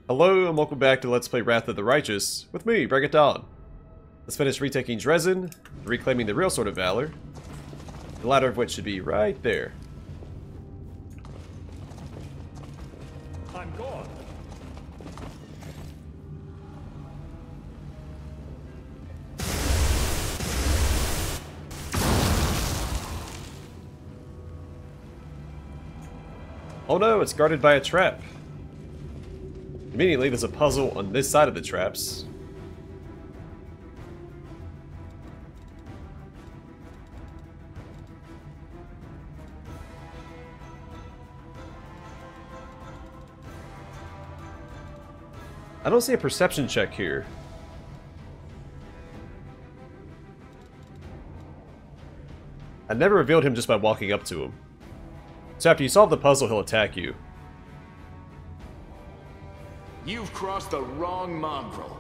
Hello and welcome back to Let's Play Wrath of the Righteous with me, Break It Dawn. Let's finish retaking Dresden, reclaiming the real Sword of Valor, the latter of which should be right there. I'm gone. Oh no, it's guarded by a trap. Immediately there's a puzzle on this side of the traps. I don't see a perception check here. I never revealed him just by walking up to him. So after you solve the puzzle, he'll attack you. You've crossed the wrong mongrel.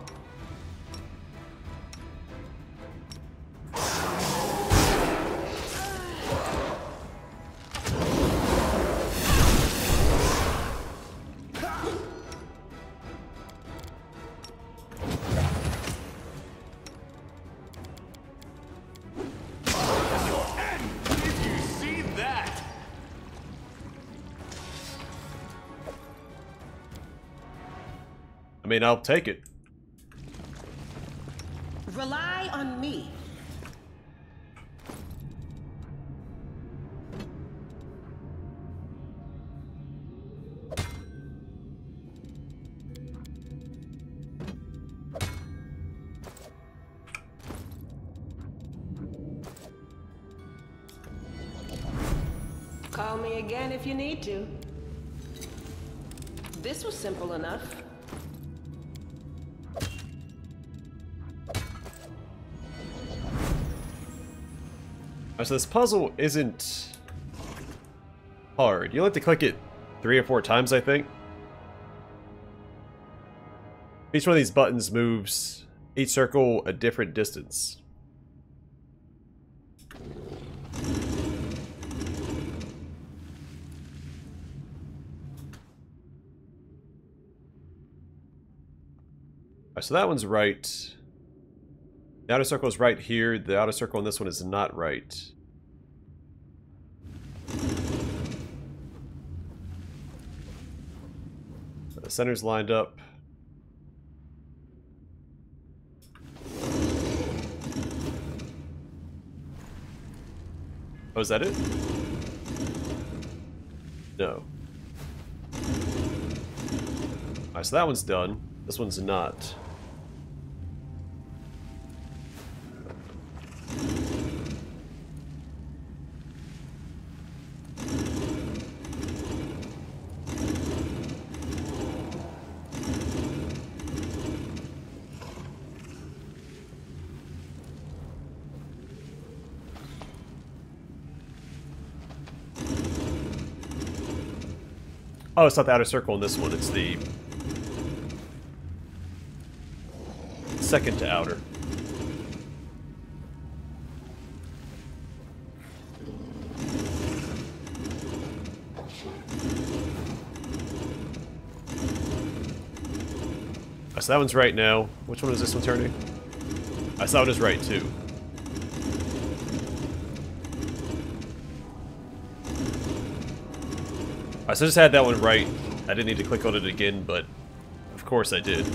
I mean, I'll take it. Rely on me. Call me again if you need to. This was simple enough. So this puzzle isn't hard. You'll have to click it 3 or 4 times, I think. Each one of these buttons moves each circle a different distance. Alright, so that one's right. The outer circle is right here. The outer circle on this one is not right. The center's lined up. Oh, is that it? No. Alright, so that one's done. This one's not. Oh, it's not the outer circle in this one, it's the second to outer. Oh, so that one's right now. Which one is this one turning? I saw it is right too. Alright, so I just had that one right. I didn't need to click on it again, but of course I did.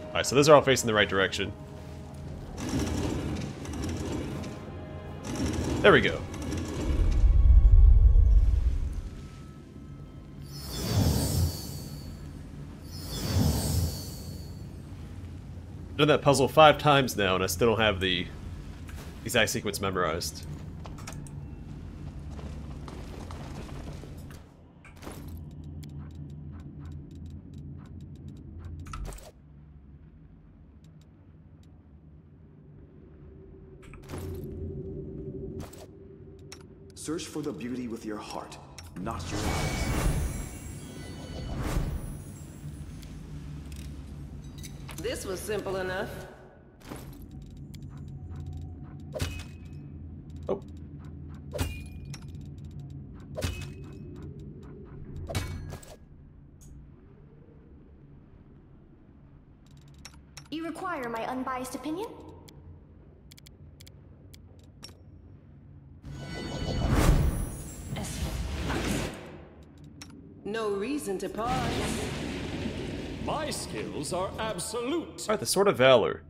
Alright, so those are all facing the right direction. There we go. I've done that puzzle 5 times now, and I still don't have the exact sequence memorized. Search for the beauty with your heart, not your eyes. This was simple enough. Oh. You require my unbiased opinion? No reason to pause. My skills are absolute. Alright, the Sword of Valor.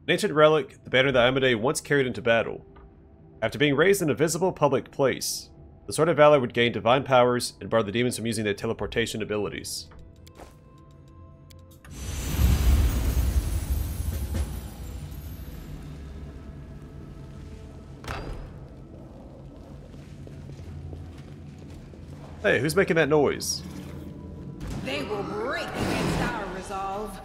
An ancient relic, the banner that Amade once carried into battle. After being raised in a visible public place, the Sword of Valor would gain divine powers and bar the demons from using their teleportation abilities. Hey, who's making that noise? They will break against our resolve.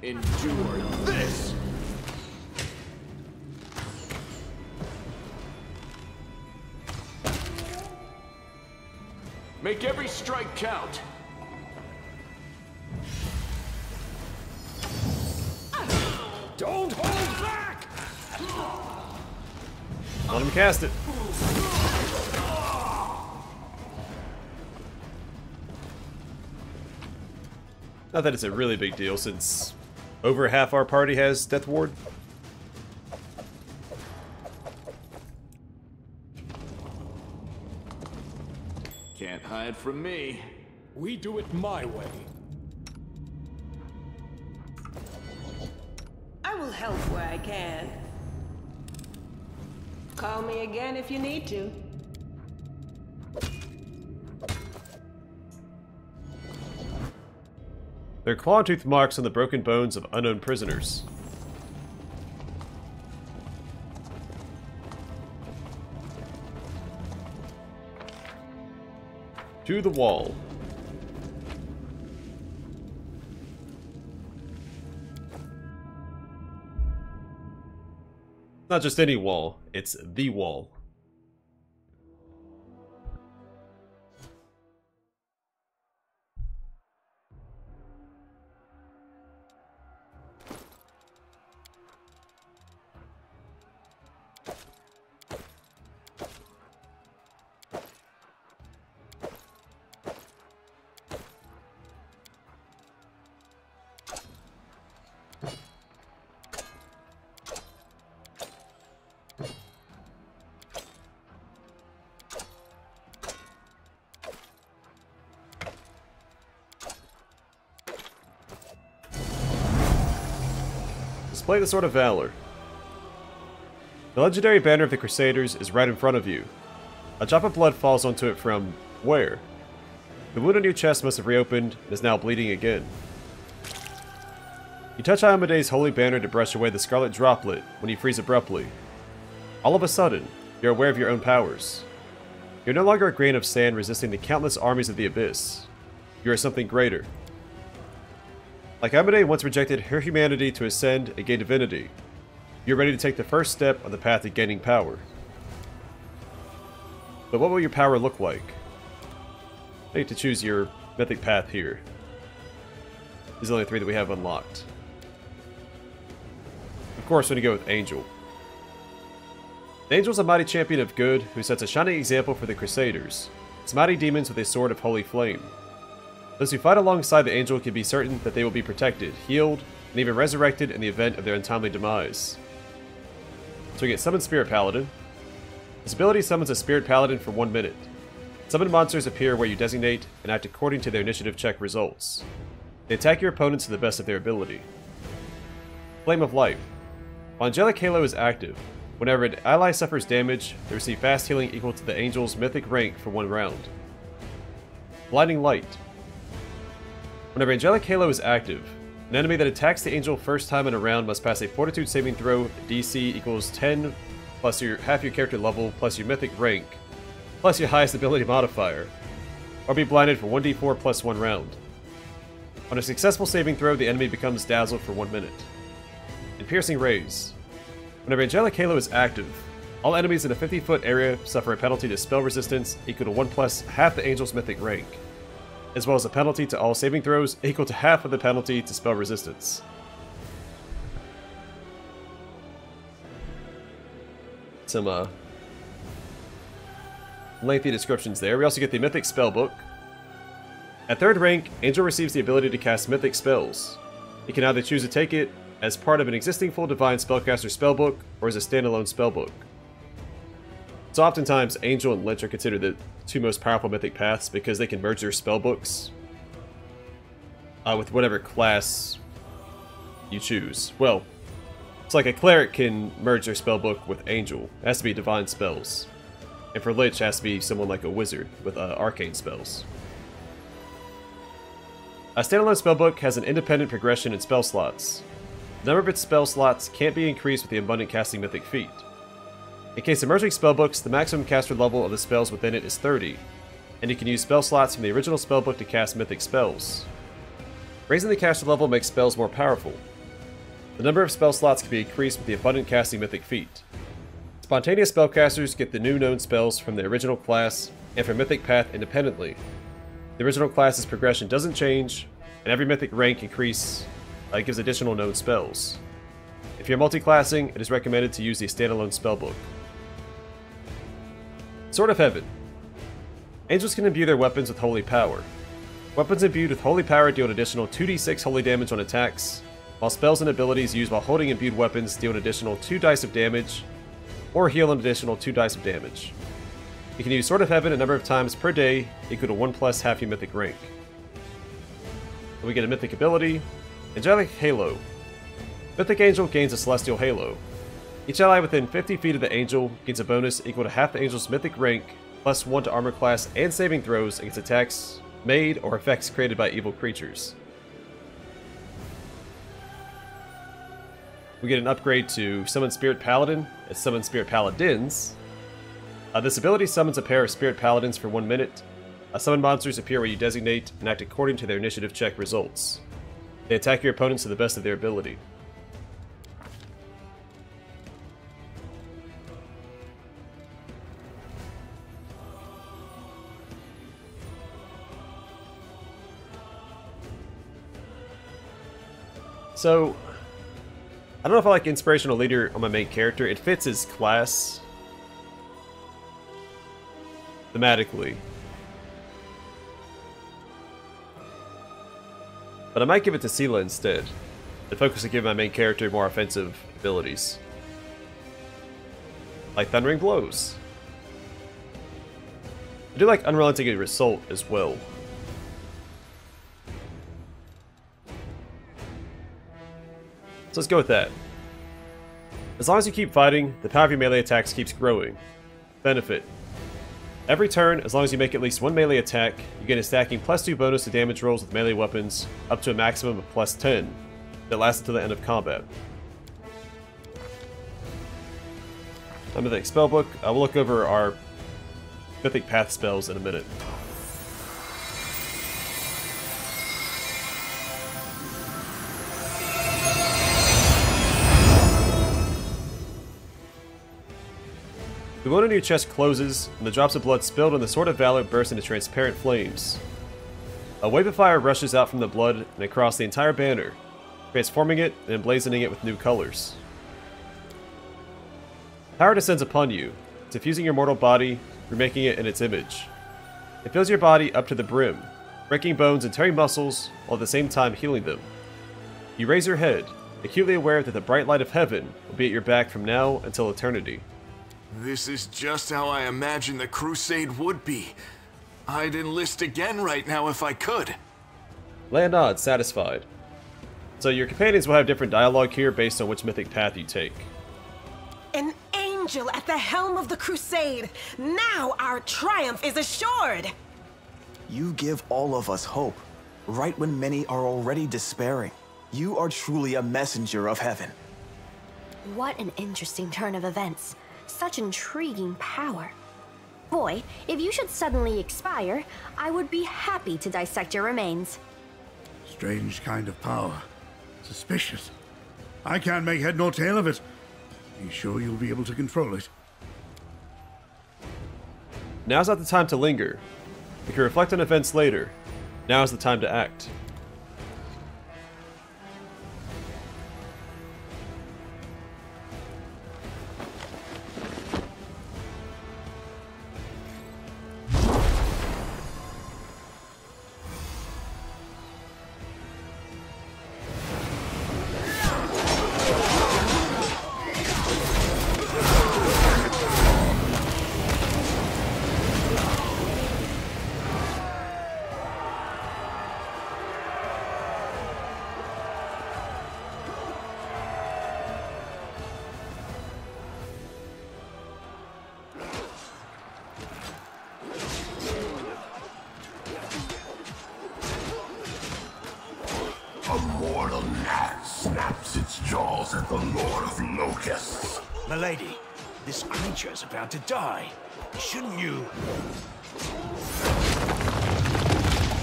Endure this! Make every strike count! Don't hold back! Let him cast it. Not that it's a really big deal, since over half our party has Death Ward. Can't hide from me. We do it my way. I will help where I can. Call me again if you need to. There are claw-tooth marks on the broken bones of unknown prisoners. To the wall. Not just any wall, it's the wall. Display the Sword of Valor. The legendary banner of the Crusaders is right in front of you. A drop of blood falls onto it from where? The wound on your chest must have reopened and is now bleeding again. You touch Amade's holy banner to brush away the scarlet droplet when you freeze abruptly. All of a sudden, you're aware of your own powers. You're no longer a grain of sand resisting the countless armies of the Abyss. You are something greater. Like Amade once rejected her humanity to ascend and gain divinity, you're ready to take the first step on the path to gaining power. But what will your power look like? You need to choose your mythic path here. These are the only 3 that we have unlocked. Of course, we're going to go with Angel. The Angel is a mighty champion of good who sets a shining example for the Crusaders. It's mighty demons with a sword of holy flame. Those who fight alongside the Angel can be certain that they will be protected, healed, and even resurrected in the event of their untimely demise. So we get Summon Spirit Paladin. This ability summons a Spirit Paladin for 1 minute. Summoned monsters appear where you designate and act according to their initiative check results. They attack your opponents to the best of their ability. Flame of Life. While Angelic Halo is active, whenever an ally suffers damage, they receive fast healing equal to the Angel's mythic rank for 1 round. Blinding Light. Whenever Angelic Halo is active, An enemy that attacks the angel first time in a round must pass a fortitude saving throw, DC equals 10 plus half your character level plus your mythic rank, plus your highest ability modifier, or be blinded for 1d4 plus 1 round. On a successful saving throw, the enemy becomes dazzled for 1 minute. And Piercing Rays. Whenever Angelic Halo is active, all enemies in a 50-foot area suffer a penalty to spell resistance equal to 1 plus half the angel's mythic rank, as well as a penalty to all saving throws equal to half of the penalty to spell resistance. Some lengthy descriptions there. We also get the Mythic Spellbook. At 3rd rank, Angel receives the ability to cast Mythic spells. He can either choose to take it as part of an existing full Divine Spellcaster spellbook, or as a standalone spellbook. So oftentimes, Angel and Lich are considered the 2 most powerful Mythic Paths because they can merge their spellbooks with whatever class you choose. Well, it's like a Cleric can merge their spellbook with Angel. It has to be Divine spells. And for Lich, it has to be someone like a Wizard with Arcane spells. A standalone spellbook has an independent progression in spell slots. The number of its spell slots can't be increased with the Abundant Casting Mythic feat. In case of merging spellbooks, the maximum caster level of the spells within it is 30, and you can use spell slots from the original spellbook to cast mythic spells. Raising the caster level makes spells more powerful. The number of spell slots can be increased with the Abundant Casting Mythic feat. Spontaneous spellcasters get the new known spells from the original class and from Mythic Path independently. The original class's progression doesn't change, and every mythic rank increase gives additional known spells. If you're multi-classing, it is recommended to use the standalone spellbook. Sword of Heaven. Angels can imbue their weapons with holy power. Weapons imbued with holy power deal an additional 2d6 holy damage on attacks, while spells and abilities used while holding imbued weapons deal an additional 2 dice of damage, or heal an additional 2 dice of damage. You can use Sword of Heaven a number of times per day, equal to 1 plus half your mythic rank. And we get a mythic ability, Angelic Halo. Mythic Angel gains a Celestial Halo. Each ally within 50 feet of the Angel gains a bonus equal to half the Angel's mythic rank, plus 1 to armor class and saving throws against attacks made or effects created by evil creatures. We get an upgrade to Summon Spirit Paladin and Summon Spirit Paladins. This ability summons a pair of Spirit Paladins for 1 minute. Summon monsters appear where you designate and act according to their initiative check results. They attack your opponents to the best of their ability. So, I don't know if I like Inspirational Leader on my main character. It fits his class thematically. But I might give it to Sela instead, and focus on giving my main character more offensive abilities. Like Thundering Blows. I do like Unrelenting Assault as well. So let's go with that. As long as you keep fighting, the power of your melee attacks keeps growing. Benefit. Every turn, as long as you make at least 1 melee attack, you get a stacking +2 bonus to damage rolls with melee weapons, up to a maximum of +10, that lasts until the end of combat. Mythic Spellbook. I will look over our Mythic Path spells in a minute. The wound in your chest closes, and the drops of blood spilled on the Sword of Valor burst into transparent flames. A wave of fire rushes out from the blood and across the entire banner, transforming it and emblazoning it with new colors. Power descends upon you, suffusing your mortal body, remaking it in its image. It fills your body up to the brim, breaking bones and tearing muscles, while at the same time healing them. You raise your head, acutely aware that the bright light of heaven will be at your back from now until eternity. This is just how I imagined the crusade would be. I'd enlist again right now if I could. Leia nods, satisfied. So your companions will have different dialogue here based on which mythic path you take. An angel at the helm of the crusade! Now our triumph is assured! You give all of us hope, right when many are already despairing. You are truly a messenger of heaven. What an interesting turn of events. Such intriguing power. Boy, if you should suddenly expire, I would be happy to dissect your remains. Strange kind of power. Suspicious. I can't make head nor tail of it. Are you sure you'll be able to control it? Now's not the time to linger. We can reflect on events later. Now is the time to act. A mortal gnat snaps its jaws at the Lord of Locusts. Milady, this creature is about to die. Shouldn't you?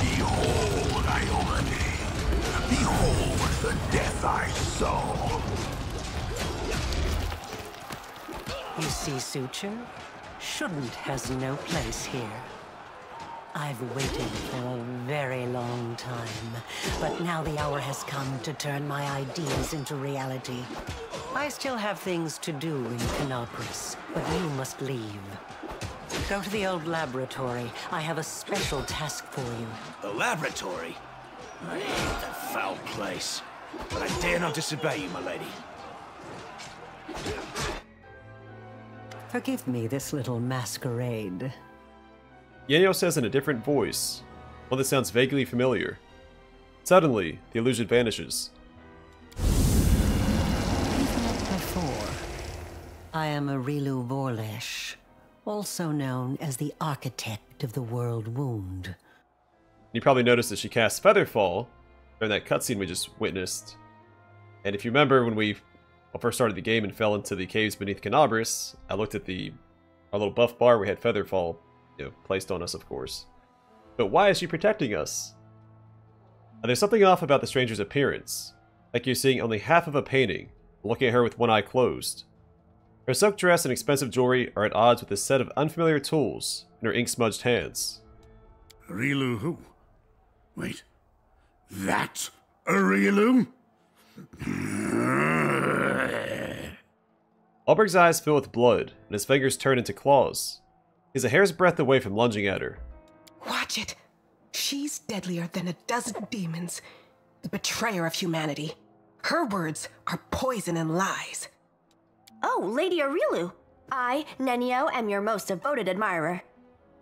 Behold, Iomade. Behold the death I sow. You see, Suture? Shouldn't has no place here. I've waited for a very long time, but now the hour has come to turn my ideas into reality. I still have things to do in Canopus, but you must leave. Go to the old laboratory. I have a special task for you. The laboratory? I hate that foul place. But I dare not disobey you, milady. Forgive me this little masquerade. Yenio says in a different voice, one that sounds vaguely familiar. Suddenly, the illusion vanishes. Before, I am Arilu Vorlesh, also known as the Architect of the World Wound. You probably noticed that she cast Featherfall during that cutscene we just witnessed. And if you remember when we first started the game and fell into the caves beneath Canabris, I looked at our little buff bar. We had Featherfall, placed on us, of course. But why is she protecting us? And there's something off about the stranger's appearance, like you're seeing only half of a painting, looking at her with one eye closed. Her silk dress and expensive jewelry are at odds with a set of unfamiliar tools in her ink-smudged hands. Arilu who? Wait. That Arilu? Alberg's eyes fill with blood, and his fingers turn into claws. He's a hair's breadth away from lunging at her. Watch it. She's deadlier than a dozen demons. The betrayer of humanity. Her words are poison and lies. Oh, Lady Arilu. I, Nenio, am your most devoted admirer.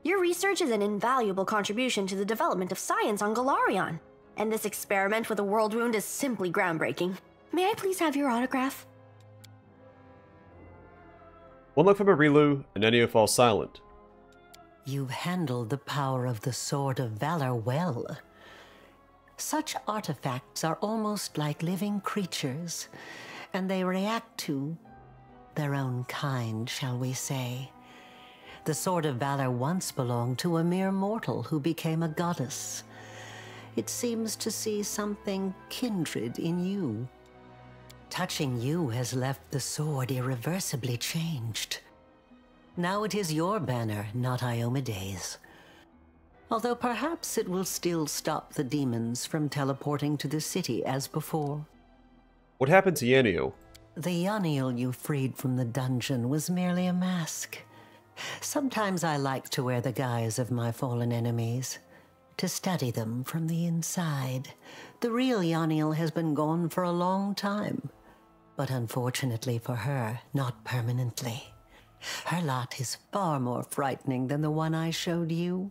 Your research is an invaluable contribution to the development of science on Galarion. And this experiment with a world wound is simply groundbreaking. May I please have your autograph? One look from Arilu, and Nenio falls silent. You've handled the power of the Sword of Valor well. Such artifacts are almost like living creatures, and they react to their own kind, shall we say. The Sword of Valor once belonged to a mere mortal who became a goddess. It seems to see something kindred in you. Touching you has left the sword irreversibly changed. Now it is your banner, not Iomede's. Although perhaps it will still stop the demons from teleporting to the city as before. What happened to Yenio? The Yoniel you freed from the dungeon was merely a mask. Sometimes I like to wear the guise of my fallen enemies, to study them from the inside. The real Yoniel has been gone for a long time, but unfortunately for her, not permanently. Her lot is far more frightening than the one I showed you.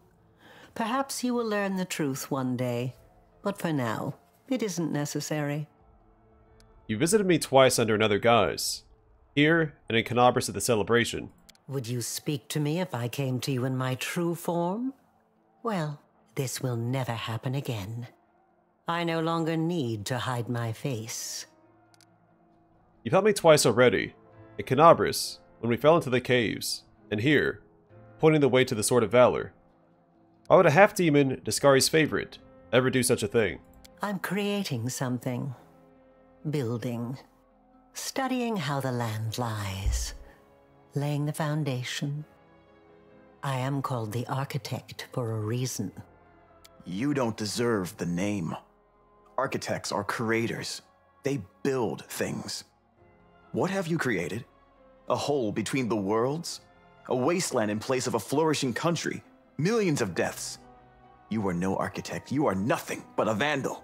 Perhaps you will learn the truth one day, but for now, it isn't necessary. You visited me twice under another guise. Here, and in Canabris at the celebration. Would you speak to me if I came to you in my true form? Well, this will never happen again. I no longer need to hide my face. You've helped me twice already. In Canabris, when we fell into the caves, and here, pointing the way to the Sword of Valor. Why would a half-demon, Discari's favorite, ever do such a thing? I'm creating something. Building. Studying how the land lies. Laying the foundation. I am called the Architect for a reason. You don't deserve the name. Architects are creators. They build things. What have you created? A hole between the worlds? A wasteland in place of a flourishing country? Millions of deaths? You are no architect. You are nothing but a vandal.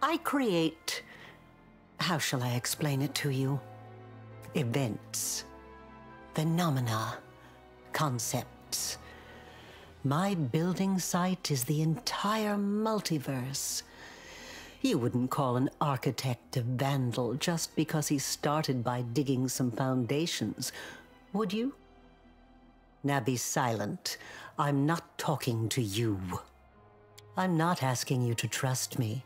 I create... how shall I explain it to you? Events. Phenomena. Concepts. My building site is the entire multiverse. You wouldn't call an architect a vandal just because he started by digging some foundations, would you? Now be silent. I'm not talking to you. I'm not asking you to trust me.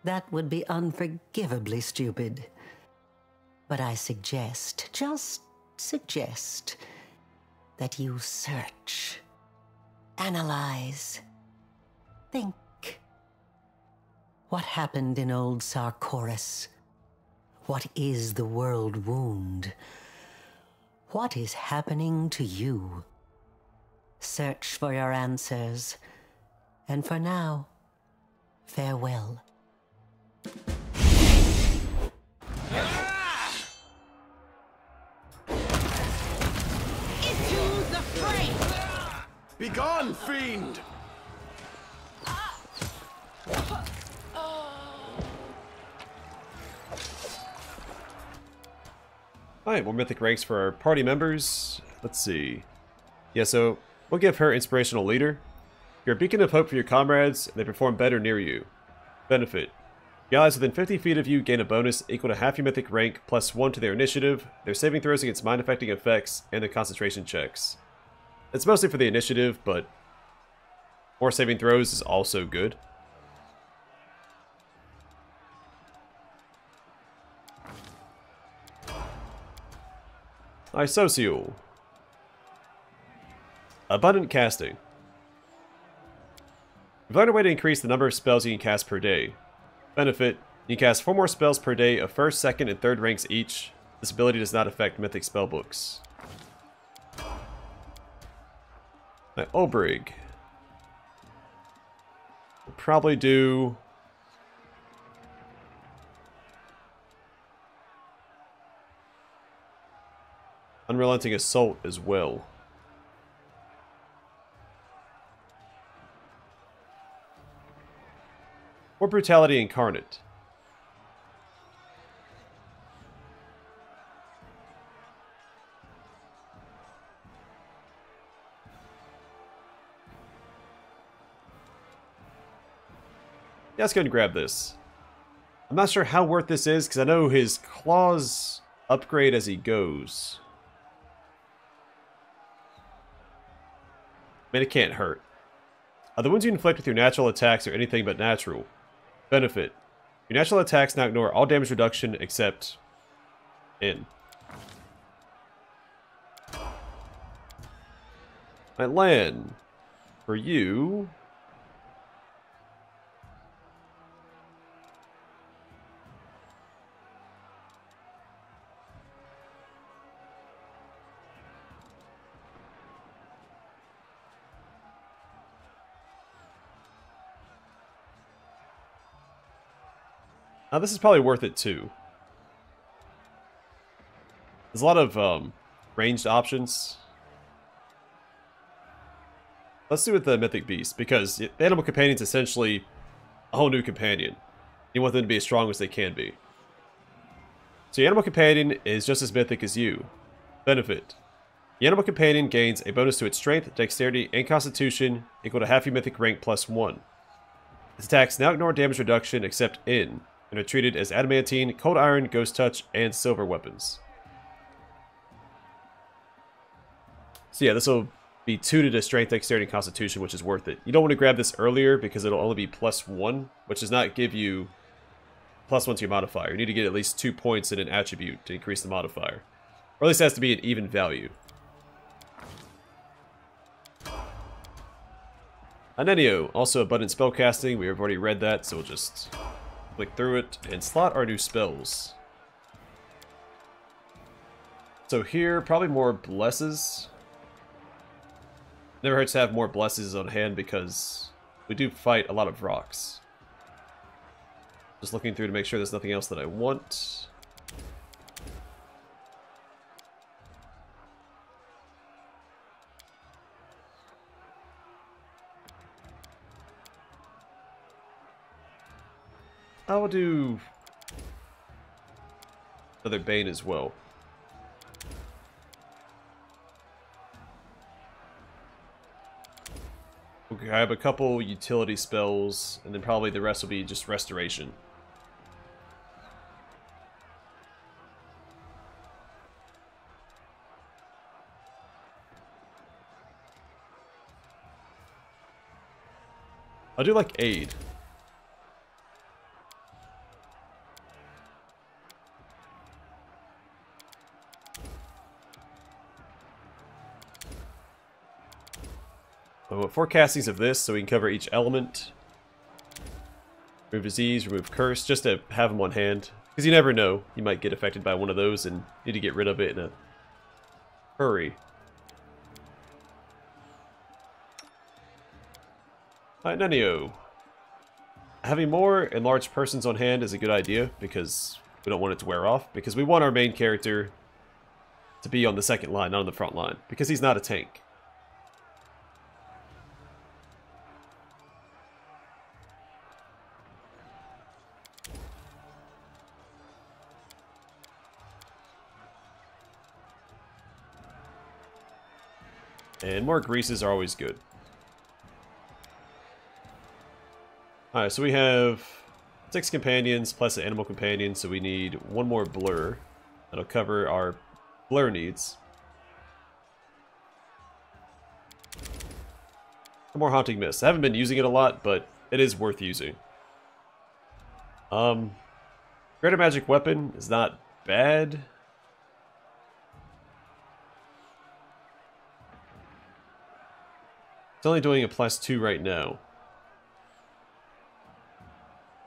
That would be unforgivably stupid. But I suggest, just suggest, that you search, analyze, think. What happened in old Sarkoris? What is the world wound? What is happening to you? Search for your answers. And for now, farewell. Into the fray! Begone, fiend! Alright, more mythic ranks for our party members. Let's see. Yeah, so we'll give her Inspirational Leader. You're a beacon of hope for your comrades, and they perform better near you. Benefit. The allies within 50 feet of you gain a bonus equal to half your mythic rank plus 1 to their initiative, their saving throws against mind-affecting effects, and their concentration checks. It's mostly for the initiative, but more saving throws is also good. Isocial. Abundant casting. You've learned a way to increase the number of spells you can cast per day. Benefit. You can cast 4 more spells per day of 1st, 2nd, and 3rd ranks each. This ability does not affect mythic spellbooks. Obrig. We'll probably do... Unrelenting Assault as well. Or Brutality Incarnate. Yeah, let's go ahead and grab this. I'm not sure how worth this is, because I know his claws upgrade as he goes. I mean, it can't hurt. The wounds you inflict with your natural attacks are anything but natural. Benefit. Your natural attacks now ignore all damage reduction except... in. Lan. For you... Now this is probably worth it too. There's a lot of ranged options. Let's do it with the Mythic Beast, because the Animal Companion is essentially a whole new companion. You want them to be as strong as they can be. So your Animal Companion is just as mythic as you. Benefit. The Animal Companion gains a bonus to its Strength, Dexterity, and Constitution equal to half your mythic rank plus 1. Its attacks now ignore damage reduction except in, and are treated as adamantine, cold iron, ghost touch, and silver weapons. So yeah, this will be tutored to strength, dexterity, and constitution, which is worth it. You don't want to grab this earlier because it'll only be +1, which does not give you +1 to your modifier. You need to get at least 2 points in an attribute to increase the modifier. Or at least it has to be an even value. Anenio, also abundant spellcasting. We have already read that, so we'll just click through it and slot our new spells. So here, probably more blesses. Never hurts to have more blesses on hand because we do fight a lot of rocks. Just looking through to make sure there's nothing else that I want. I will do another Bane as well. Okay, I have a couple utility spells, and then probably the rest will be just restoration. I'll do like aid. I want 4 castings of this so we can cover each element. Remove disease, remove curse, just to have them on hand. Because you never know, you might get affected by one of those and need to get rid of it in a hurry. Alright, Nenio. Having more enlarged persons on hand is a good idea because we don't want it to wear off. Because we want our main character to be on the second line, not on the front line. Because he's not a tank. And more greases are always good. Alright, so we have 6 companions plus an animal companion, so we need 1 more blur. That'll cover our blur needs. 1 more haunting mist. I haven't been using it a lot, but it is worth using. Greater magic weapon is not bad. It's only doing a +2 right now.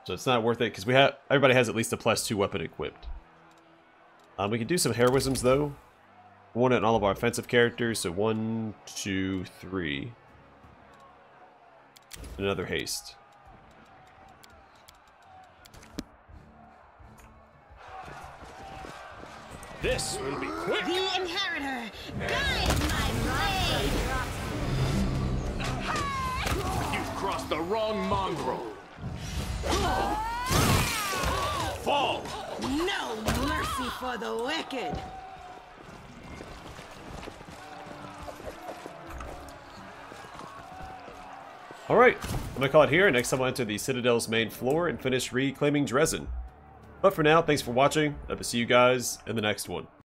So it's not worth it because everybody has at least a +2 weapon equipped. We can do some heroisms though. We want it on all of our offensive characters, so 1, 2, 3. And another haste. This will be quick. The inheritor, guide my blade. You've crossed the wrong mongrel. Fall! No mercy for the wicked. Alright, I'm going to call it here. Next time I'll enter the Citadel's main floor and finish reclaiming Dresden. But for now, thanks for watching. I hope to see you guys in the next one.